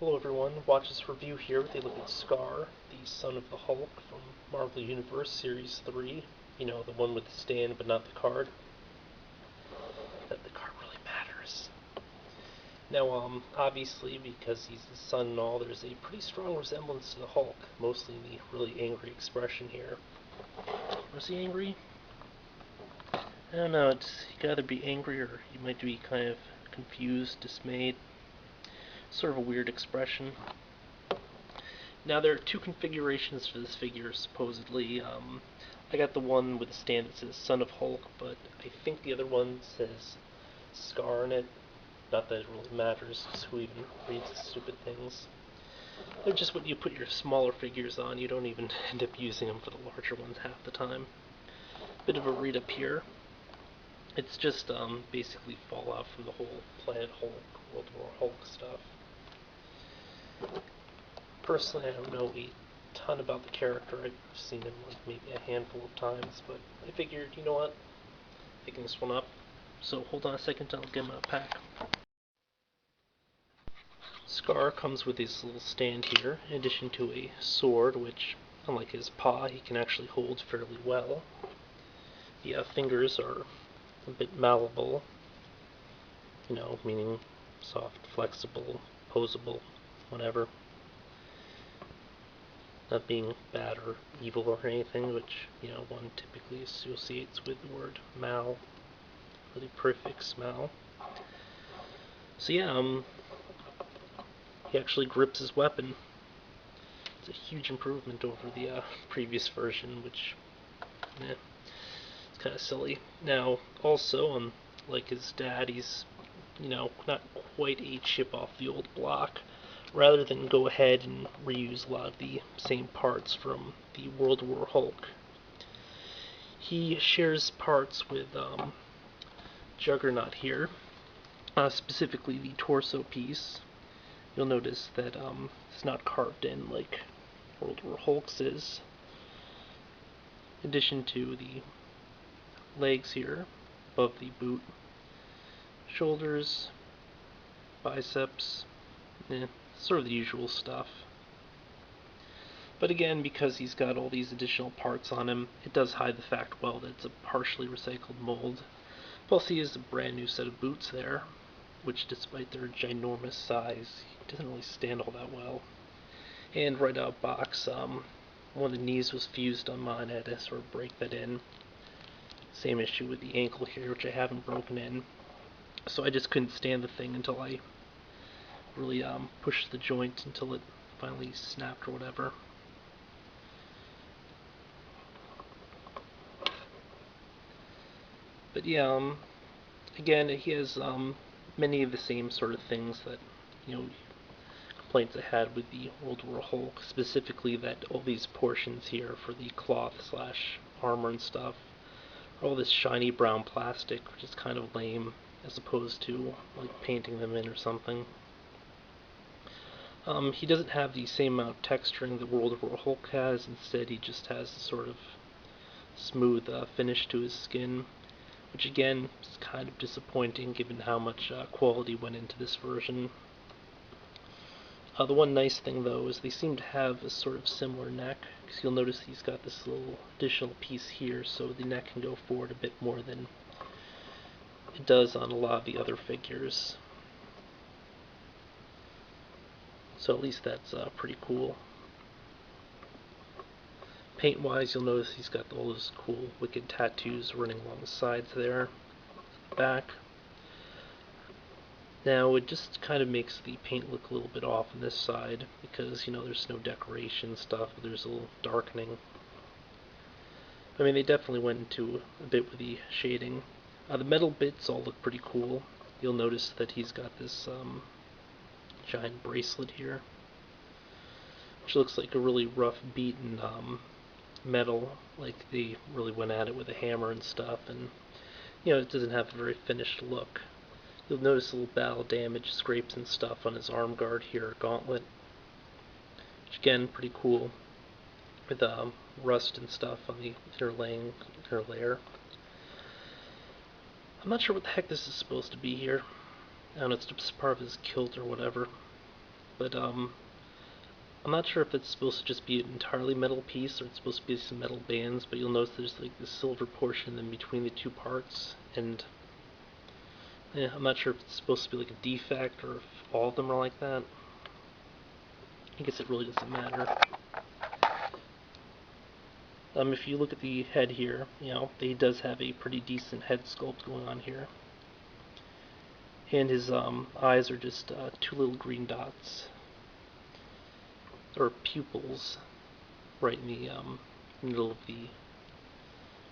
Hello everyone, watch this review here with a look at Skaar, the son of the Hulk from Marvel Universe Series 3. You know, the one with the stand but not the card. That the card really matters. Now, obviously, because he's his son and all, there's a pretty strong resemblance to the Hulk, mostly in the really angry expression here. Was he angry? I don't know, he could either be angry or he might be kind of confused, dismayed. Sort of a weird expression. Now there are two configurations for this figure, supposedly. I got the one with the stand that says Son of Hulk, but I think the other one says Skaar in it. Not that it really matters, because who even reads the stupid things. They're just what you put your smaller figures on. You don't even end up using them for the larger ones half the time. Bit of a read up here. It's just basically fallout from the whole Planet Hulk, World War Hulk stuff. Personally, I don't know a ton about the character. I've seen him like maybe a handful of times, but I figured, you know what, picking this one up. So hold on a second, I'll get him out of pack. Skaar comes with his little stand here, in addition to a sword, which, unlike his paw, he can actually hold fairly well. The fingers are a bit malleable, meaning soft, flexible, posable, whatever. Not being bad or evil or anything, which, one typically associates with the word mal, or the prefix mal. So yeah, he actually grips his weapon. It's a huge improvement over the previous version, which, it's kind of silly. Now, also, like his dad, he's, not quite a chip off the old block. Rather than go ahead and reuse a lot of the same parts from the World War Hulk, he shares parts with Juggernaut here, specifically the torso piece. You'll notice that it's not carved in like World War Hulk's is. In addition to the legs here, above the boot, shoulders, biceps, sort of the usual stuff. But again, because he's got all these additional parts on him, it does hide the fact well that it's a partially recycled mold. Plus he has a brand new set of boots there, which despite their ginormous size, doesn't really stand all that well. And right out of box, one of the knees was fused on mine. I had to sort of break that in. Same issue with the ankle here, which I haven't broken in. So I just couldn't stand the thing until I really pushed the joint until it finally snapped or whatever. But yeah, again, he has many of the same sort of things that, complaints I had with the World War Hulk, specifically that all these portions here for the cloth slash armor and stuff are all this shiny brown plastic, which is kind of lame, as opposed to like painting them in or something. He doesn't have the same amount of texturing that World War Hulk has. Instead, he just has a sort of smooth finish to his skin, which again is kind of disappointing given how much quality went into this version. The one nice thing though is they seem to have a sort of similar neck, because you'll notice he's got this little additional piece here, so the neck can go forward a bit more than it does on a lot of the other figures. So at least that's pretty cool. Paint-wise, you'll notice he's got all those cool, wicked tattoos running along the sides there, back. Now, it just kind of makes the paint look a little bit off on this side, because, there's no decoration stuff, but there's a little darkening. I mean, they definitely went into a bit with the shading. The metal bits all look pretty cool. You'll notice that he's got this giant bracelet here, which looks like a really rough beaten metal, like they really went at it with a hammer and stuff, and it doesn't have a very finished look. You'll notice a little battle damage, scrapes and stuff on his arm guard here, gauntlet, which again, pretty cool, with rust and stuff on the inner layer. I'm not sure what the heck this is supposed to be here. I don't know, it's just part of his kilt or whatever. but I'm not sure if it's supposed to just be an entirely metal piece or it's supposed to be some metal bands, but you'll notice there's like this silver portion in between the two parts, and yeah, I'm not sure if it's supposed to be like a defect or if all of them are like that. I guess it really doesn't matter. If you look at the head here, he does have a pretty decent head sculpt going on here. And his eyes are just two little green dots, or pupils, right in the middle of the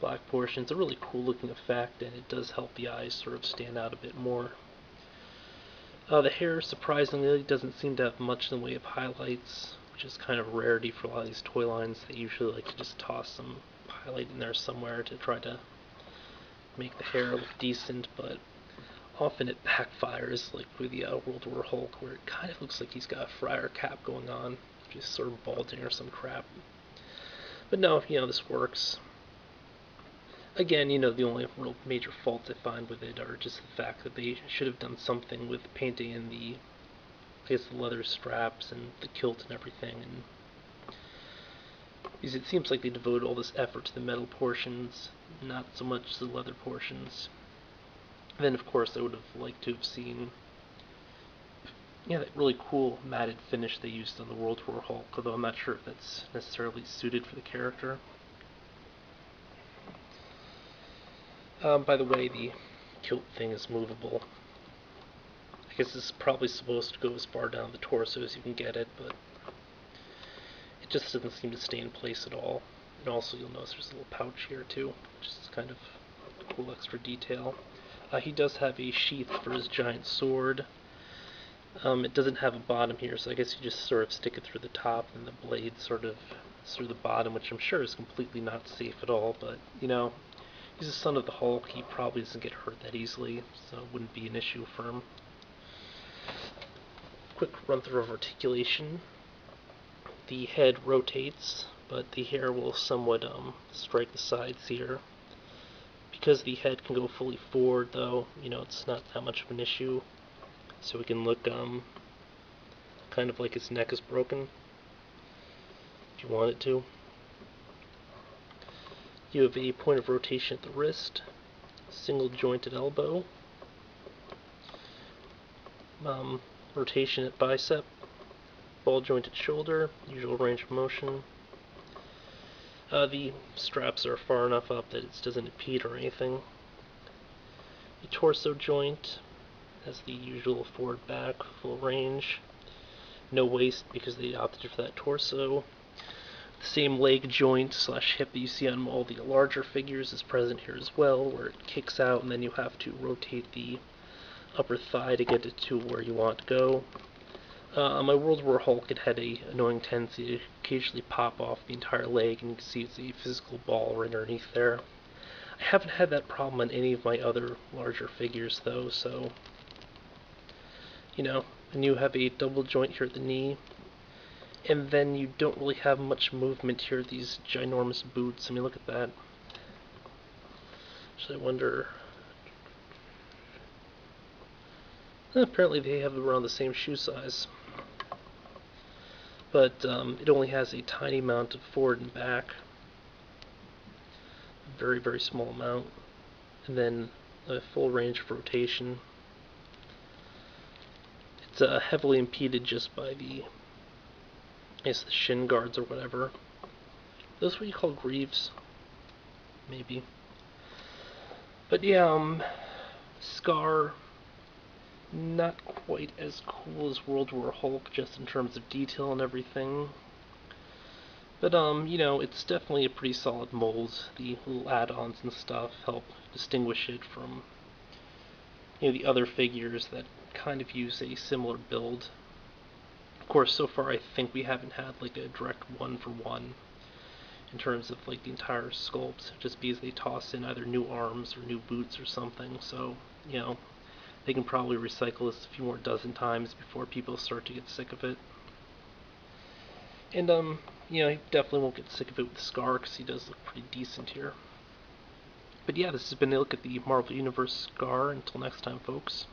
black portion. It's a really cool looking effect, and it does help the eyes sort of stand out a bit more. The hair, surprisingly, doesn't seem to have much in the way of highlights, which is kind of a rarity for a lot of these toy lines. They usually like to just toss some highlight in there somewhere to try to make the hair look decent, but often it backfires, like with the World War Hulk, where it kind of looks like he's got a friar cap going on, just sort of balding or some crap. But no, this works. Again, the only real major faults I find with it are just the fact that they should have done something with painting in the leather straps and the kilt and everything, and because it seems like they devoted all this effort to the metal portions, not so much to the leather portions. And then, of course, I would have liked to have seen that really cool matted finish they used on the World War Hulk, although I'm not sure if that's necessarily suited for the character. By the way, the kilt thing is movable. I guess it's probably supposed to go as far down the torso as you can get it, but it just doesn't seem to stay in place at all. And also you'll notice there's a little pouch here too, which is kind of a cool extra detail. He does have a sheath for his giant sword. It doesn't have a bottom here, so I guess you just sort of stick it through the top and the blade sort of through the bottom, which I'm sure is completely not safe at all, but he's the son of the Hulk. He probably doesn't get hurt that easily, so it wouldn't be an issue for him. Quick run through of articulation. The head rotates, but the hair will somewhat strike the sides here. Because the head can go fully forward, though, it's not that much of an issue. So we can look kind of like his neck is broken, if you want it to. You have a point of rotation at the wrist, single jointed elbow, rotation at bicep, ball jointed shoulder, usual range of motion. The straps are far enough up that it doesn't impede or anything. The torso joint has the usual forward back, full range. No waist because they opted for that torso. The same leg joint / hip that you see on all the larger figures is present here as well, where it kicks out and then you have to rotate the upper thigh to get it to where you want to go. On my World War Hulk, it had a annoying tendency to occasionally pop off the entire leg, and you can see it's a physical ball right underneath there. I haven't had that problem on any of my other larger figures, though, so and you have a double joint here at the knee, and then you don't really have much movement here, these ginormous boots. I mean, look at that. So I wonder... apparently they have around the same shoe size. But it only has a tiny amount of forward and back. Very, very small amount. And then a full range of rotation. It's heavily impeded just by the shin guards or whatever. Those what you call greaves? Maybe. But yeah, Skaar, not quite as cool as World War Hulk, just in terms of detail and everything. But, it's definitely a pretty solid mold. The little add-ons and stuff help distinguish it from, the other figures that kind of use a similar build. Of course, so far I think we haven't had, like, a direct one-for-one in terms of, like, the entire sculpt, just because they toss in either new arms or new boots or something, so, they can probably recycle this a few more dozen times before people start to get sick of it. And, you definitely won't get sick of it with Skaar, because he does look pretty decent here. But yeah, this has been a look at the Marvel Universe Skaar. Until next time, folks.